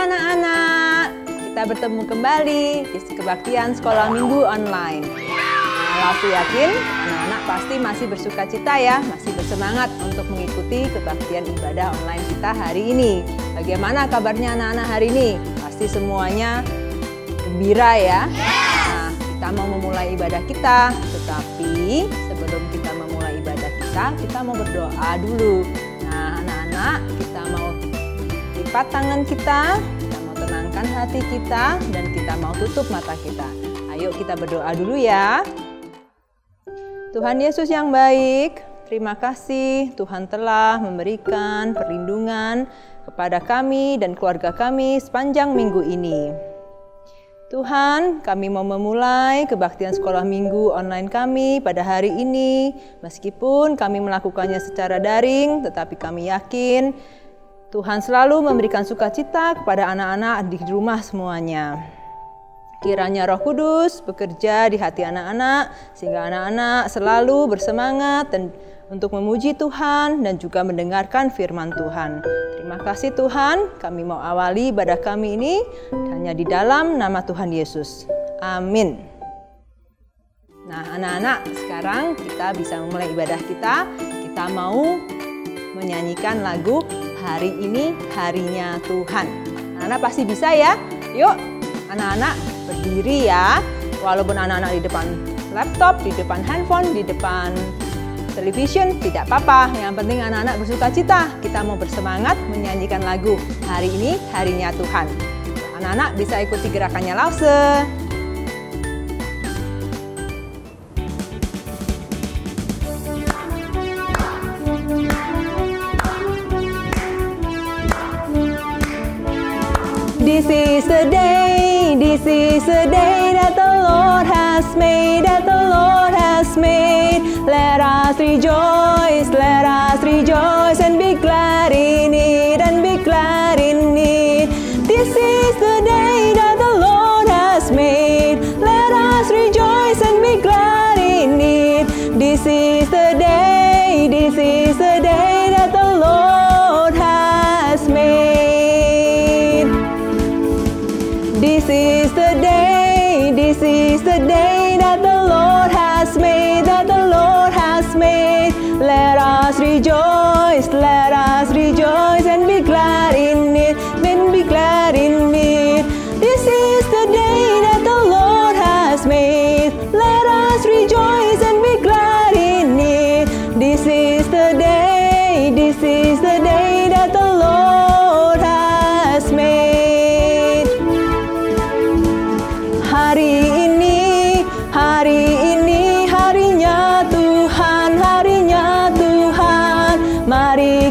anak-anak, kita bertemu kembali di kebaktian sekolah minggu online. Aku yakin anak-anak pasti masih bersuka cita ya, masih bersemangat untuk mengikuti kebaktian ibadah online kita hari ini. Bagaimana kabarnya anak-anak hari ini? Pasti semuanya gembira ya. Nah, kita mau memulai ibadah kita, tetapi sebelum kita memulai ibadah kita mau berdoa dulu. Nah, anak-anak, kita mau lipat tangan kita mau tenangkan hati kita, dan kita mau tutup mata kita. Ayo kita berdoa dulu ya. Tuhan Yesus yang baik, terima kasih Tuhan telah memberikan perlindungan kepada kami dan keluarga kami sepanjang minggu ini. Tuhan, kami mau memulai kebaktian sekolah minggu online kami pada hari ini. Meskipun kami melakukannya secara daring, tetapi kami yakin Tuhan selalu memberikan sukacita kepada anak-anak di rumah semuanya. Kiranya Roh Kudus bekerja di hati anak-anak, sehingga anak-anak selalu bersemangat dan untuk memuji Tuhan dan juga mendengarkan firman Tuhan. Terima kasih Tuhan, kami mau awali ibadah kami ini hanya di dalam nama Tuhan Yesus. Amin. Nah anak-anak, sekarang kita bisa memulai ibadah kita. Kita mau menyanyikan lagu Hari Ini Harinya Tuhan. Anak-anak pasti bisa ya. Yuk anak-anak berdiri ya. Walaupun anak-anak di depan laptop, di depan handphone, di depan television, tidak apa-apa. Yang penting anak-anak bersuka cita. Kita mau bersemangat menyanyikan lagu Hari Ini Harinya Tuhan. Anak-anak bisa ikuti gerakannya Lause. This is the day that the Lord has made, that the Lord has made. Let us rejoice and be glad in it, and be glad in it. This is the day that the Lord has made. Let us rejoice and be glad in it. This is the day that the Lord has made. This is the day that the Lord has made, that the Lord has made. Let us rejoice and be glad in it, and be glad in it. This is the day that the Lord has made. Let us rejoice and be glad in it. This is the day that the Lord has made. Hari ini harinya Tuhan, harinya Tuhan. Mari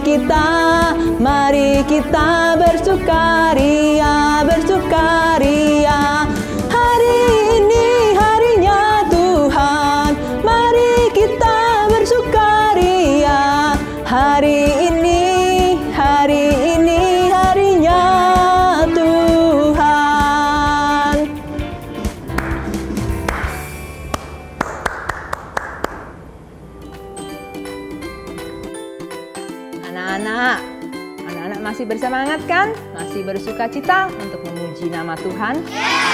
kita bersukaria, bersukaria. Hari ini harinya Tuhan, mari kita bersukaria. Hari ini harinya Tuhan. Anak-anak masih bersemangat kan? Masih bersuka cita untuk memuji nama Tuhan?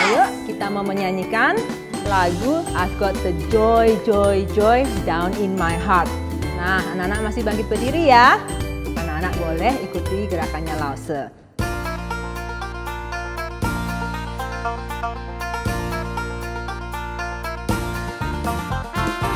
Ayo kita mau menyanyikan lagu I've Got the Joy, Joy, Joy Down in My Heart. Nah, anak-anak masih bangkit berdiri ya. Anak-anak boleh ikuti gerakannya Lause.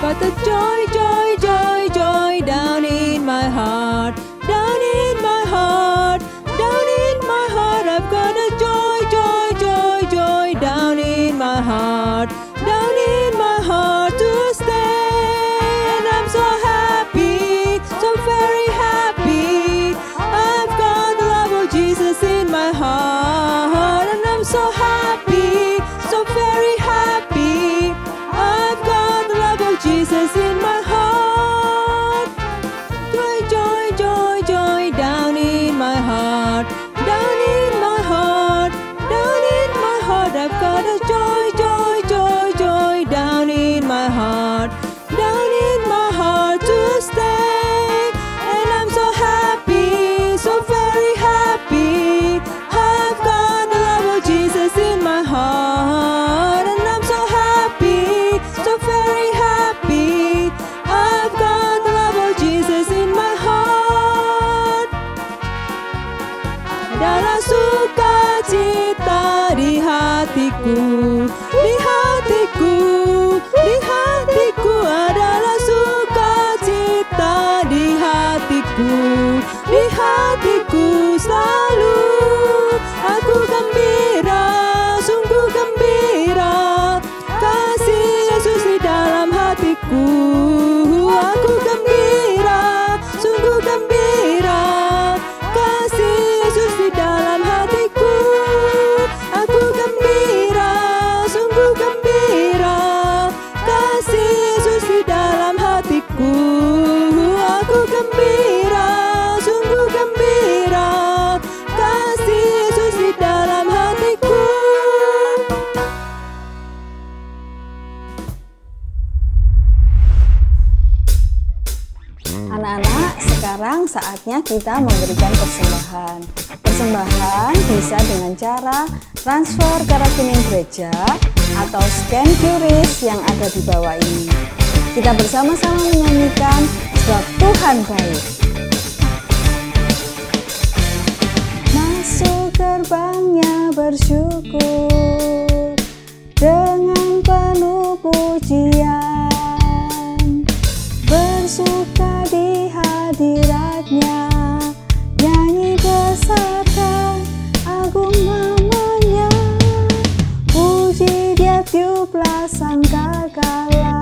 Got the joy, joy, joy, joy down in my heart, down in my heart, down in my heart. I've got a joy, joy, joy, joy down in my heart, down in my heart to stay. And I'm so happy, so very happy. I've got the love of Jesus in my heart, and I'm so happy, so very happy. I've got the love of Jesus in my heart. saatnya kita memberikan persembahan. Persembahan bisa dengan cara transfer ke rekening gereja atau scan QRIS yang ada di bawah ini. Kita bersama-sama menyanyikan Sebab Tuhan Baik. Masuk gerbangnya bersyukur dengan penuh pujian, bersuka di hadiratnya, nyanyi besarkan agung namanya, puji dia tiuplah sangkakala,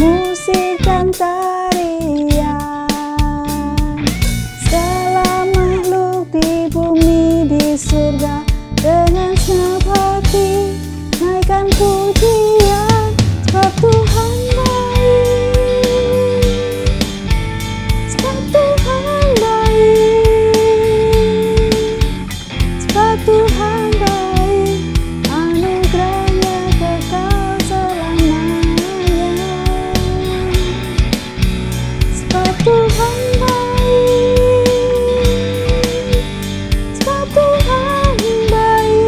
musik dan tarian, segala makhluk di bumi di surga dengan senang hati naikkan pujian, sebab Tuhan baik, sebab Tuhan baik, sebab Tuhan baik, anugerahnya kekal selamanya, sebab Tuhan baik, sebab Tuhan baik,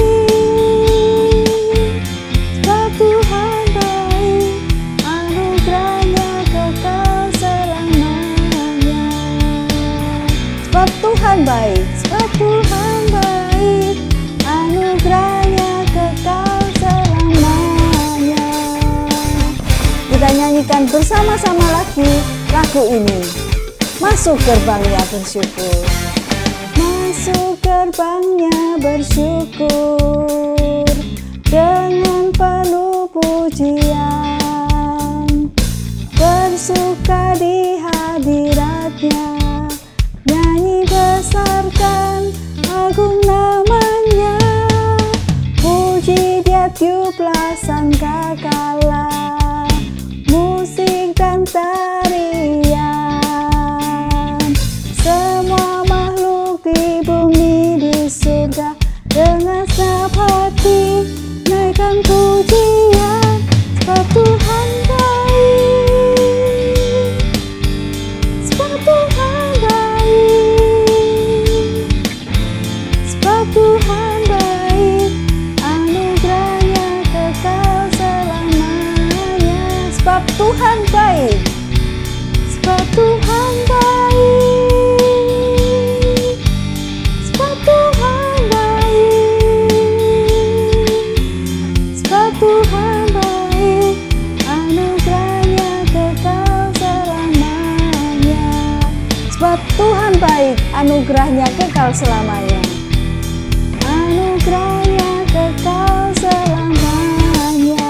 sebab Tuhan baik, anugerahnya kekal selamanya, sebab Tuhan baik, sebab Tuhan baik, anugerahnya kekal selamanya. Kita nyanyikan bersama-sama lagi lagu ini. Masuk gerbangnya bersyukur, masuk gerbangnya bersyukur dengan penuh pujian, bersuka di hadiratnya, nyanyi besarkan agung namanya, puji dia tiuplah sangkakala, musik dan tarian, semua makhluk di bumi di surga dengan senang hati naikkan pujian, sebab Tuhan baik, sebab Tuhan baik, sebab Tuhan baik, anugerahnya kekal selamanya, sebab Tuhan baik, sebab Tuhan baik, sebab Tuhan baik, sebab Tuhan baik, anugerahnya kekal selamanya, sebab Tuhan baik, anugerahnya kekal selamanya, anugerahnya kekal selamanya.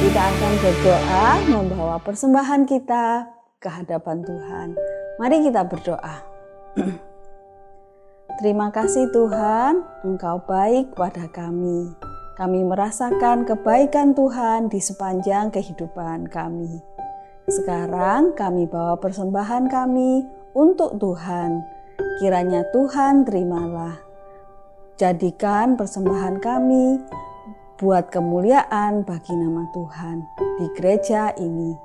Kita akan berdoa membawa persembahan kita ke hadapan Tuhan. Mari kita berdoa. Terima kasih Tuhan, Engkau baik pada kami. Kami merasakan kebaikan Tuhan di sepanjang kehidupan kami. Sekarang kami bawa persembahan kami untuk Tuhan. Kiranya Tuhan terimalah. Jadikan persembahan kami buat kemuliaan bagi nama Tuhan di gereja ini.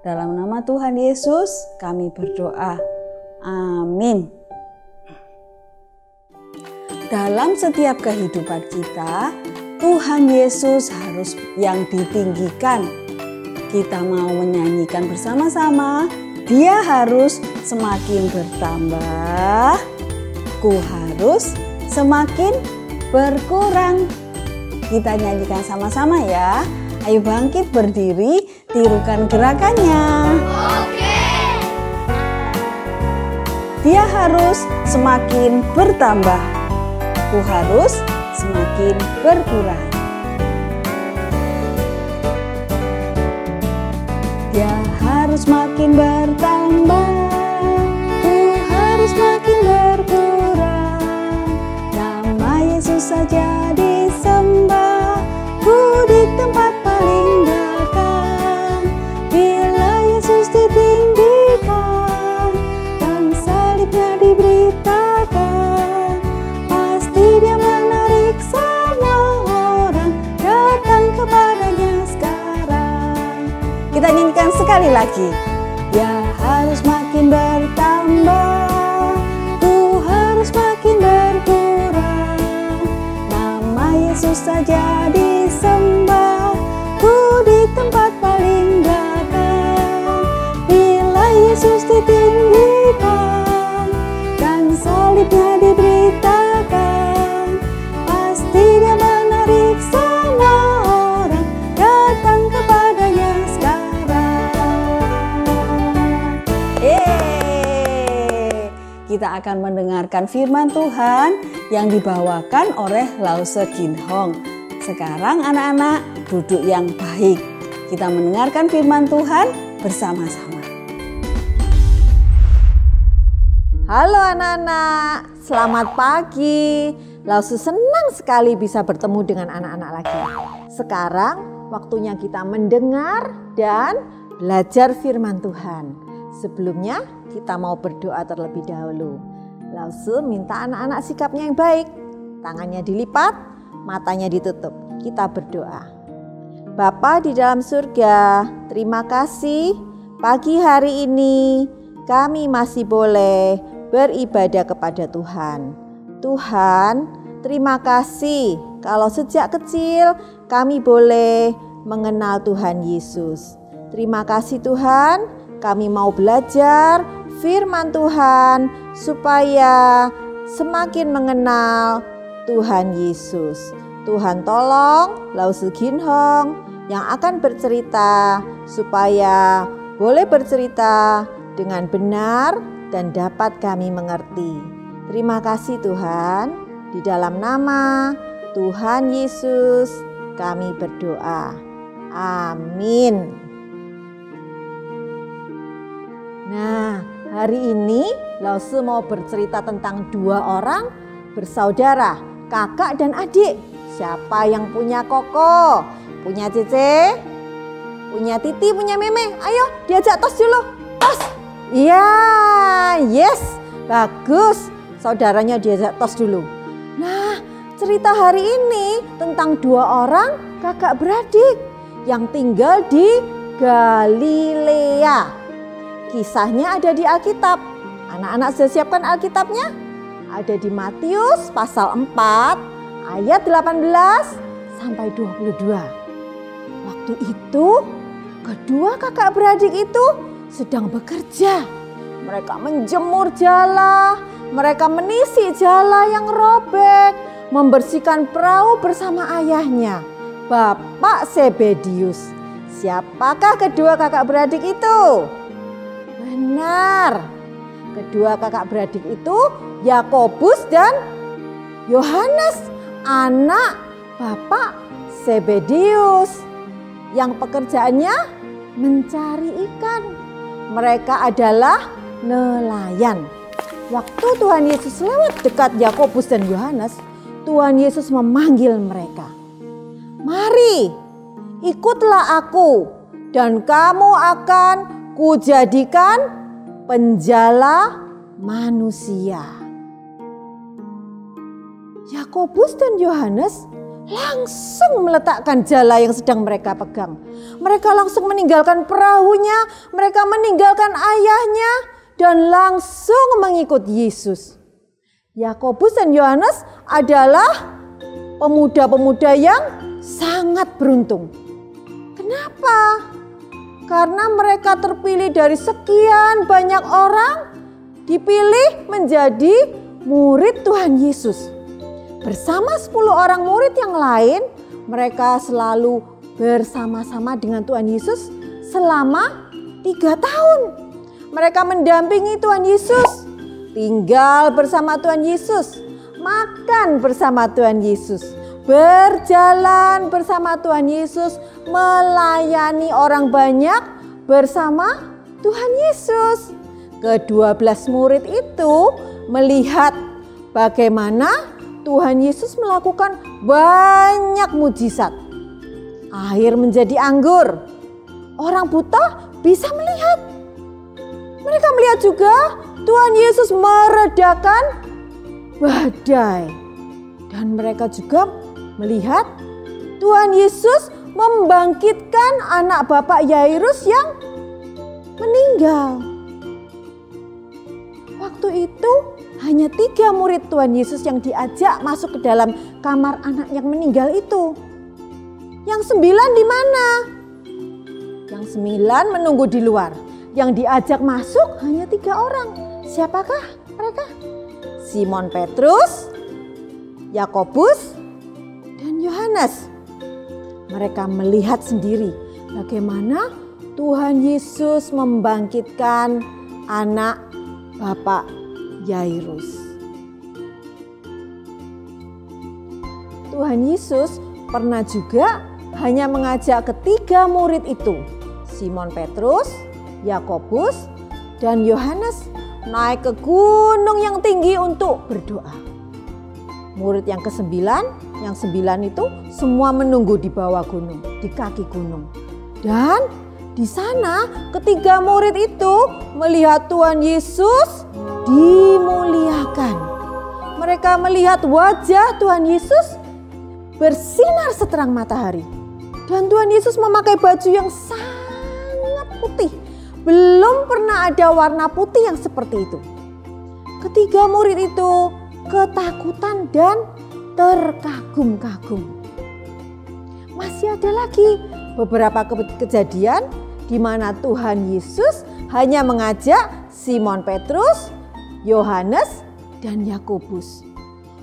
Dalam nama Tuhan Yesus kami berdoa. Amin. Dalam setiap kehidupan kita, Tuhan Yesus harus yang ditinggikan. Kita mau menyanyikan bersama-sama, Dia harus semakin bertambah, ku harus semakin berkurang. Kita nyanyikan sama-sama ya. Ayo bangkit berdiri, tirukan gerakannya. Oke. Dia harus semakin bertambah, ku harus semakin berkurang. Dia harus makin bertambah, ku harus makin berkurang. Nama Yesus saja disembah, ku di tempat paling belakang. Bila Yesus ditinggikan dan salibnya diberitakan, pasti Dia menarik semua orang sekali lagi. Ya harus makin bertambah, ku harus makin berkurang. Nama Yesus saja disembah, ku di tempat paling belakang. Bila Yesus ditinggikan dan salibnya diberitakan, pasti dia menarik semua orang datang kepadanya sekarang. Kita akan mendengarkan firman Tuhan yang dibawakan oleh Lause Kin Hong. Sekarang anak-anak duduk yang baik. Kita mendengarkan firman Tuhan bersama-sama. Halo anak-anak, selamat pagi. Lause senang sekali bisa bertemu dengan anak-anak lagi. Sekarang waktunya kita mendengar dan belajar firman Tuhan. Sebelumnya kita mau berdoa terlebih dahulu. Lause minta anak-anak sikapnya yang baik. Tangannya dilipat, matanya ditutup. Kita berdoa. Bapa di dalam surga, terima kasih pagi hari ini kami masih boleh beribadah kepada Tuhan. Tuhan, terima kasih kalau sejak kecil kami boleh mengenal Tuhan Yesus. Terima kasih Tuhan, kami mau belajar firman Tuhan supaya semakin mengenal Tuhan Yesus. Tuhan tolong Lause Kin Hong yang akan bercerita supaya boleh bercerita dengan benar dan dapat kami mengerti. Terima kasih Tuhan, di dalam nama Tuhan Yesus kami berdoa. Amin. Nah, hari ini Lause mau bercerita tentang dua orang bersaudara, kakak dan adik. Siapa yang punya Koko? Punya Cece? Punya Titi? Punya Meme? Ayo diajak tos dulu. Tos! Iya, yes, bagus. Saudaranya diajak tos dulu. Nah, cerita hari ini tentang dua orang kakak beradik yang tinggal di Galilea. Kisahnya ada di Alkitab. Anak-anak sudah siapkan Alkitabnya? Ada di Matius pasal 4 ayat 18 sampai 22. Waktu itu kedua kakak beradik itu sedang bekerja. Mereka menjemur jala, mereka menisi jala yang robek, membersihkan perahu bersama ayahnya, Bapak Zebedius. Siapakah kedua kakak beradik itu? Benar, kedua kakak beradik itu Yakobus dan Yohanes, anak Bapak Zebedius yang pekerjaannya mencari ikan. Mereka adalah nelayan. Waktu Tuhan Yesus lewat dekat Yakobus dan Yohanes, Tuhan Yesus memanggil mereka. Mari, ikutlah aku dan kamu akan kujadikan penjala manusia. Yakobus dan Yohanes langsung meletakkan jala yang sedang mereka pegang. Mereka langsung meninggalkan perahunya, mereka meninggalkan ayahnya dan langsung mengikut Yesus. Yakobus dan Yohanes adalah pemuda-pemuda yang sangat beruntung. Kenapa? Karena mereka terpilih dari sekian banyak orang, dipilih menjadi murid Tuhan Yesus. Bersama 10 orang murid yang lain, mereka selalu bersama-sama dengan Tuhan Yesus selama 3 tahun. Mereka mendampingi Tuhan Yesus, tinggal bersama Tuhan Yesus, makan bersama Tuhan Yesus, berjalan bersama Tuhan Yesus, melayani orang banyak bersama Tuhan Yesus. Ke-12 murid itu melihat bagaimana Tuhan Yesus melakukan banyak mujizat. Air menjadi anggur. Orang buta bisa melihat. Mereka melihat juga Tuhan Yesus meredakan badai. Dan mereka juga melihat Tuhan Yesus membangkitkan anak Bapak Yairus yang meninggal. Waktu itu hanya 3 murid Tuhan Yesus yang diajak masuk ke dalam kamar anak yang meninggal itu. Yang 9 di mana? Yang 9 menunggu di luar. Yang diajak masuk hanya 3 orang. Siapakah mereka? Simon Petrus, Yakobus, dan Yohanes. Mereka melihat sendiri bagaimana Tuhan Yesus membangkitkan anak Bapak Yairus. Tuhan Yesus pernah juga hanya mengajak ketiga murid itu, Simon Petrus, Yakobus, dan Yohanes, naik ke gunung yang tinggi untuk berdoa. Murid yang ke-9, yang 9 itu semua menunggu di bawah gunung, di kaki gunung. Dan di sana ketiga murid itu melihat Tuhan Yesus dimuliakan. Mereka melihat wajah Tuhan Yesus bersinar seterang matahari. Dan Tuhan Yesus memakai baju yang sangat putih. Belum pernah ada warna putih yang seperti itu. Ketiga murid itu ketakutan dan terkagum-kagum. Masih ada lagi beberapa kejadian di mana Tuhan Yesus hanya mengajak Simon Petrus, Yohanes, dan Yakobus.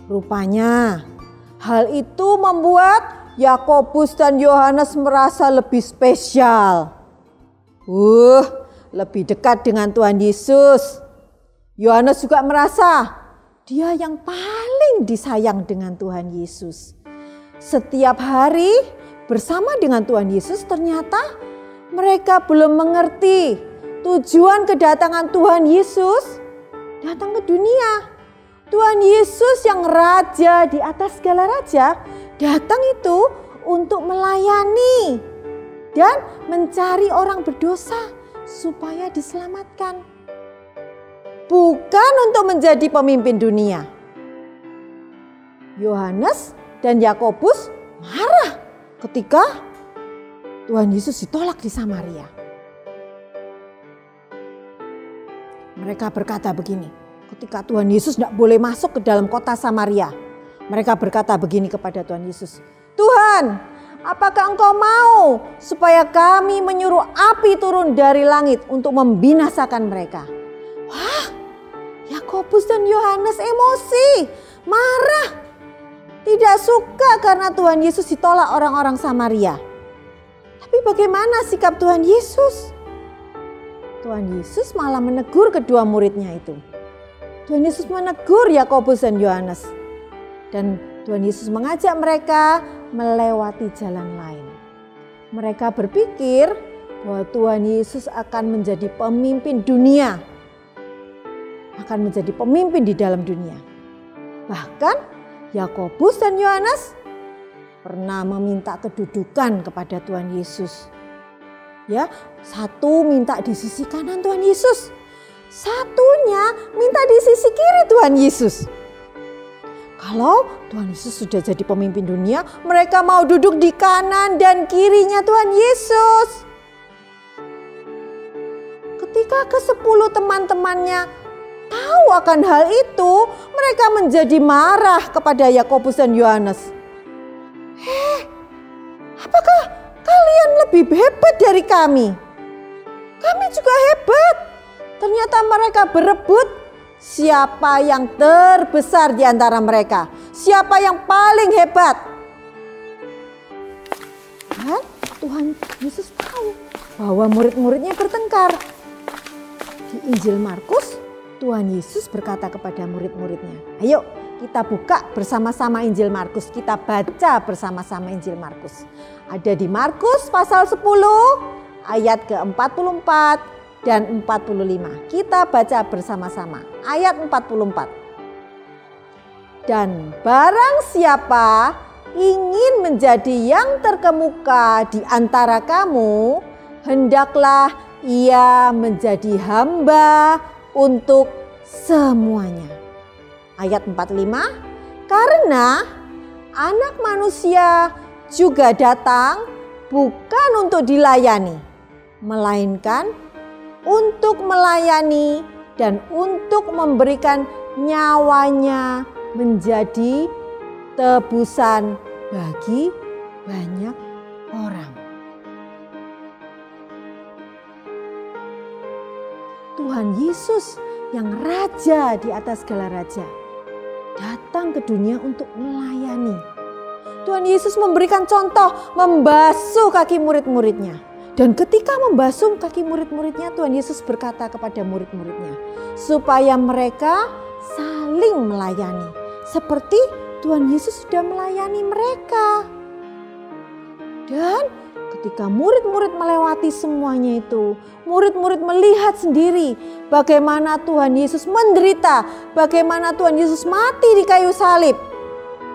Rupanya hal itu membuat Yakobus dan Yohanes merasa lebih spesial. Lebih dekat dengan Tuhan Yesus. Yohanes juga merasa dia yang paling disayang dengan Tuhan Yesus. Setiap hari bersama dengan Tuhan Yesus ternyata mereka belum mengerti tujuan kedatangan Tuhan Yesus datang ke dunia. Tuhan Yesus yang raja di atas segala raja datang itu untuk melayani dan mencari orang berdosa supaya diselamatkan. Bukan untuk menjadi pemimpin dunia. Yohanes dan Yakobus marah ketika Tuhan Yesus ditolak di Samaria. Mereka berkata begini, ketika Tuhan Yesus tidak boleh masuk ke dalam kota Samaria. Mereka berkata begini kepada Tuhan Yesus, "Tuhan, apakah Engkau mau supaya kami menyuruh api turun dari langit untuk membinasakan mereka?" Wah, Yakobus dan Yohanes emosi, marah. Tidak suka karena Tuhan Yesus ditolak orang-orang Samaria. Tapi bagaimana sikap Tuhan Yesus? Tuhan Yesus malah menegur kedua muridnya itu. Tuhan Yesus menegur Yakobus dan Yohanes. Dan Tuhan Yesus mengajak mereka melewati jalan lain. Mereka berpikir bahwa Tuhan Yesus akan menjadi pemimpin dunia. Akan menjadi pemimpin di dalam dunia. Bahkan Yakobus dan Yohanes pernah meminta kedudukan kepada Tuhan Yesus. Ya, satu minta di sisi kanan Tuhan Yesus. Satunya minta di sisi kiri Tuhan Yesus. Kalau Tuhan Yesus sudah jadi pemimpin dunia, mereka mau duduk di kanan dan kirinya Tuhan Yesus. Ketika ke-10 teman-temannya tahu akan hal itu, mereka menjadi marah kepada Yakobus dan Yohanes. Apakah kalian lebih hebat dari kami? Kami juga hebat. Ternyata mereka berebut siapa yang terbesar di antara mereka. Siapa yang paling hebat. Dan Tuhan Yesus tahu bahwa murid-muridnya bertengkar. Di Injil Markus, Tuhan Yesus berkata kepada murid-muridnya, "Ayo kita buka bersama-sama Injil Markus. Kita baca bersama-sama Injil Markus." Ada di Markus pasal 10 ayat ke-44 dan 45. Kita baca bersama-sama ayat 44. "Dan barang siapa ingin menjadi yang terkemuka di antara kamu, hendaklah ia menjadi hamba untuk semuanya." Ayat 45, "Karena Anak Manusia juga datang bukan untuk dilayani, melainkan untuk melayani dan untuk memberikan nyawanya menjadi tebusan bagi banyak orang. Tuhan Yesus yang raja di atas segala raja datang ke dunia untuk melayani. Tuhan Yesus memberikan contoh membasuh kaki murid-muridnya. Dan ketika membasuh kaki murid-muridnya, Tuhan Yesus berkata kepada murid-muridnya supaya mereka saling melayani seperti Tuhan Yesus sudah melayani mereka. Dan ketika murid-murid melewati semuanya itu, murid-murid melihat sendiri bagaimana Tuhan Yesus menderita, bagaimana Tuhan Yesus mati di kayu salib,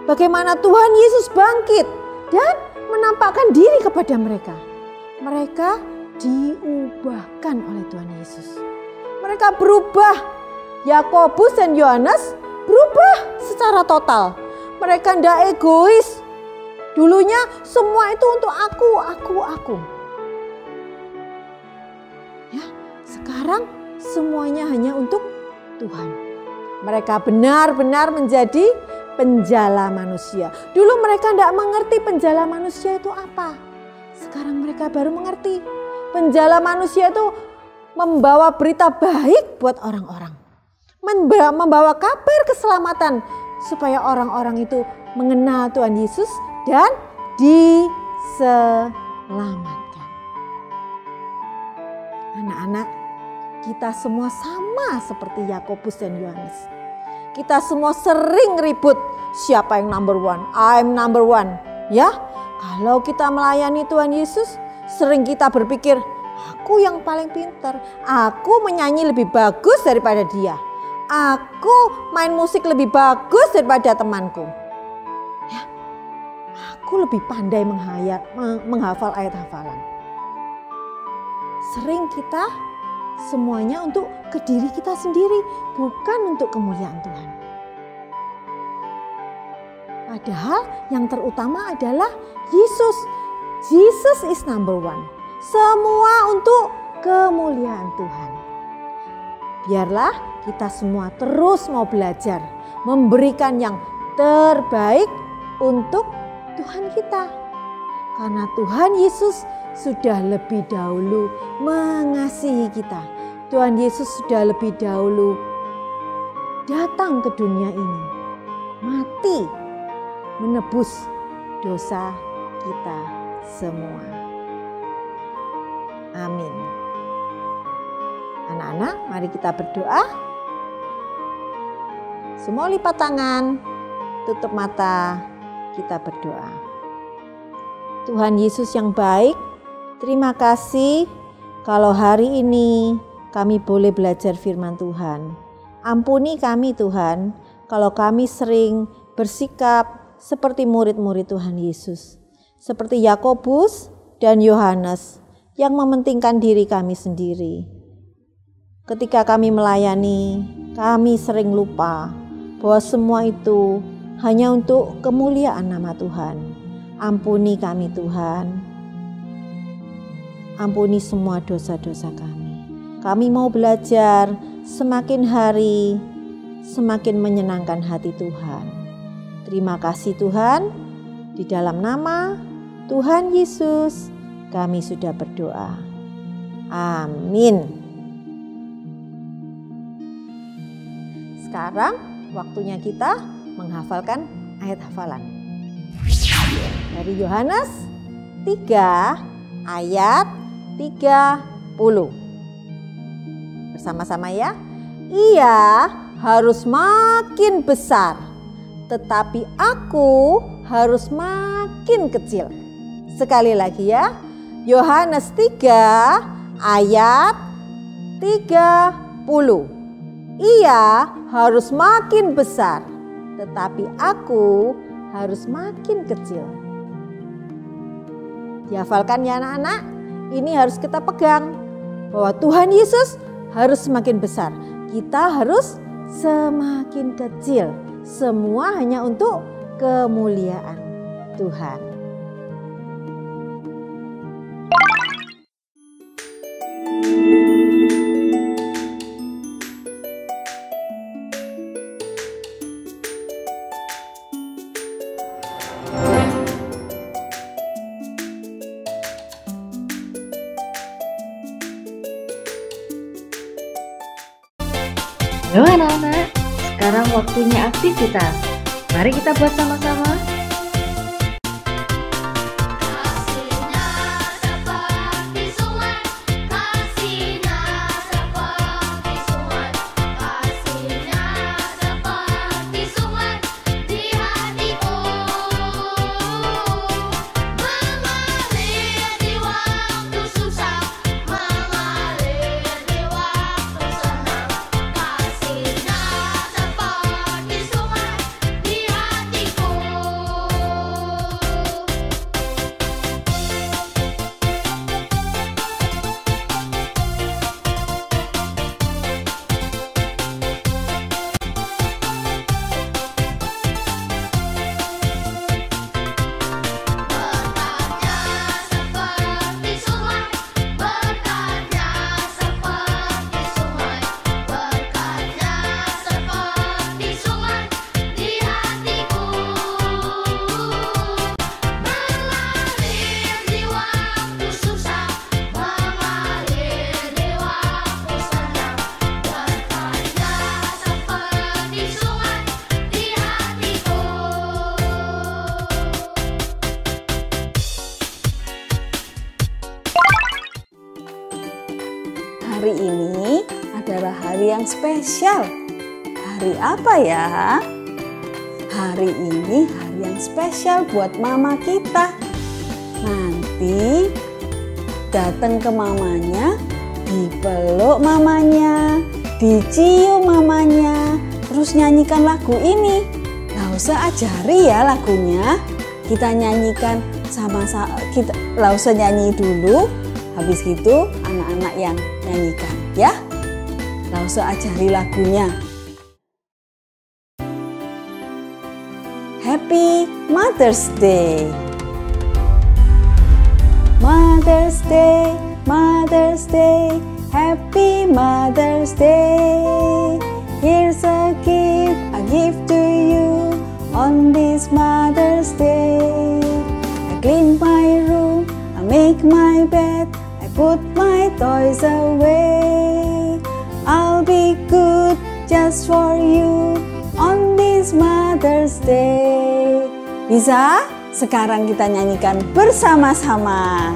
bagaimana Tuhan Yesus bangkit dan menampakkan diri kepada mereka. Mereka diubahkan oleh Tuhan Yesus. Mereka berubah. Yakobus dan Yohanes berubah secara total. Mereka tidak egois. Dulunya semua itu untuk aku. Ya, sekarang semuanya hanya untuk Tuhan. Mereka benar-benar menjadi penjala manusia. Dulu mereka tidak mengerti penjala manusia itu apa. Sekarang mereka baru mengerti. Penjala manusia itu membawa berita baik buat orang-orang. Membawa kabar keselamatan supaya orang-orang itu mengenal Tuhan Yesus dan diselamatkan. Anak-anak, kita semua sama seperti Yakobus dan Yohanes. Kita semua sering ribut, siapa yang number one? I'm number one. Ya, kalau kita melayani Tuhan Yesus, sering kita berpikir, aku yang paling pintar, aku menyanyi lebih bagus daripada dia, aku main musik lebih bagus daripada temanku. Ya, aku lebih pandai menghafal ayat hafalan. Sering kita semuanya untuk ke diri kita sendiri, bukan untuk kemuliaan Tuhan. Padahal yang terutama adalah Yesus. Jesus is number one. Semua untuk kemuliaan Tuhan. Biarlah kita semua terus mau belajar, memberikan yang terbaik untuk Tuhan kita. Karena Tuhan Yesus sudah lebih dahulu mengasihi kita. Tuhan Yesus sudah lebih dahulu datang ke dunia ini, mati menebus dosa kita semua. Amin. Anak-anak, mari kita berdoa. Semua lipat tangan, tutup mata, kita berdoa. Tuhan Yesus yang baik, terima kasih kalau hari ini kami boleh belajar firman Tuhan. Ampuni kami Tuhan, kalau kami sering bersikap seperti murid-murid Tuhan Yesus. Seperti Yakobus dan Yohanes yang mementingkan diri kami sendiri. Ketika kami melayani, kami sering lupa bahwa semua itu hanya untuk kemuliaan nama Tuhan. Ampuni kami Tuhan. Ampuni semua dosa-dosa kami. Kami mau belajar semakin hari, semakin menyenangkan hati Tuhan. Terima kasih Tuhan, di dalam nama Tuhan Yesus kami sudah berdoa. Amin. Sekarang waktunya kita menghafalkan ayat hafalan. Dari Yohanes 3 ayat 30. Bersama-sama ya. Ia harus makin besar, tetapi aku harus makin kecil. Sekali lagi ya. Yohanes 3 ayat 30. Ia harus makin besar, tetapi aku harus makin kecil. Dihafalkan ya anak-anak. Ini harus kita pegang bahwa Tuhan Yesus harus semakin besar. Kita harus semakin kecil. Semua hanya untuk kemuliaan Tuhan. Halo anak-anak, sekarang waktunya aktivitas. Mari kita buat sama-sama. Hari ini adalah hari yang spesial. Hari apa ya? Hari ini hari yang spesial buat mama kita. Nanti datang ke mamanya, dipeluk mamanya, dicium mamanya, terus nyanyikan lagu ini. Nggak usah ajari ya lagunya. Kita nyanyikan sama-sama, nggak usah nyanyi dulu. Habis itu anak-anak yang nyanyikan ya. Nggak usah ajari lagunya. Happy Mother's Day. Mother's Day, Mother's Day, Happy Mother's Day. Here's a gift I give to you on this Mother's Day. I clean my room, I make my bed, I put my toys away. I'll be good just for you on this Mother's Day. Bisa? Sekarang kita nyanyikan bersama-sama.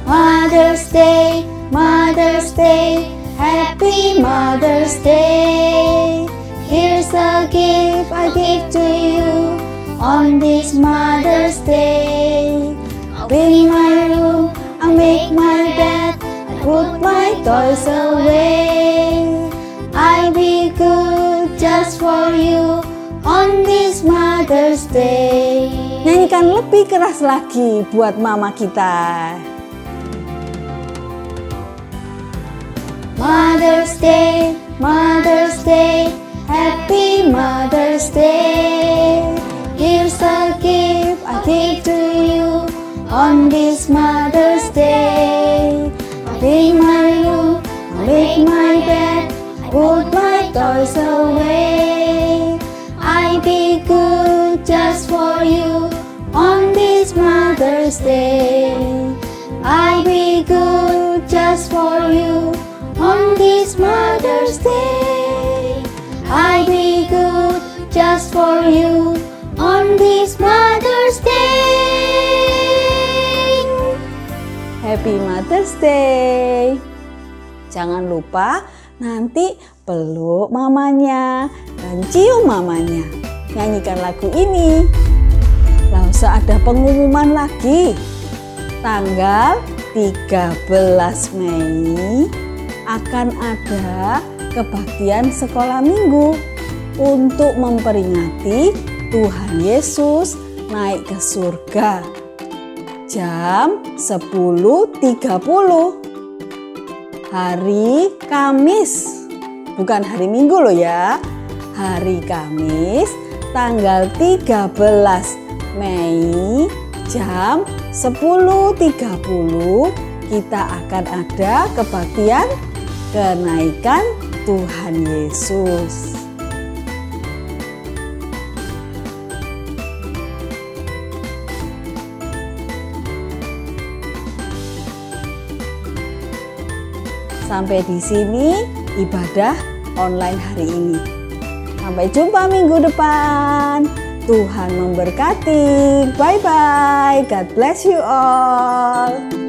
Mother's Day, Mother's Day, Happy Mother's Day. Here's a gift I give to you on this Mother's Day. I'll clean my room, I make my bed, I put my toys away. I'll be good just for you on this Mother's Day. Nyanyikan lebih keras lagi buat mama kita. Mother's Day, Mother's Day, Happy Mother's Day. Here's a gift I give to you on this Mother's Day. I clean my room, I make my bed, I put my toys away. I'll be good just for you on this Mother's Day. I'll be good just for you on this Mother's Day. I'll be good just for you on this Mother's Day. Happy Mother's Day. Jangan lupa nanti peluk mamanya dan cium mamanya. Nyanyikan lagu ini. Nggak usah ada pengumuman lagi. Tanggal 13 Mei akan ada kebaktian sekolah minggu untuk memperingati Tuhan Yesus naik ke surga. Jam 10.30. Hari Kamis, bukan hari Minggu loh ya. Hari Kamis tanggal 13 Mei jam 10.30 kita akan ada kebaktian kenaikan Tuhan Yesus. Sampai di sini ibadah online hari ini. Sampai jumpa minggu depan. Tuhan memberkati. Bye-bye. God bless you all.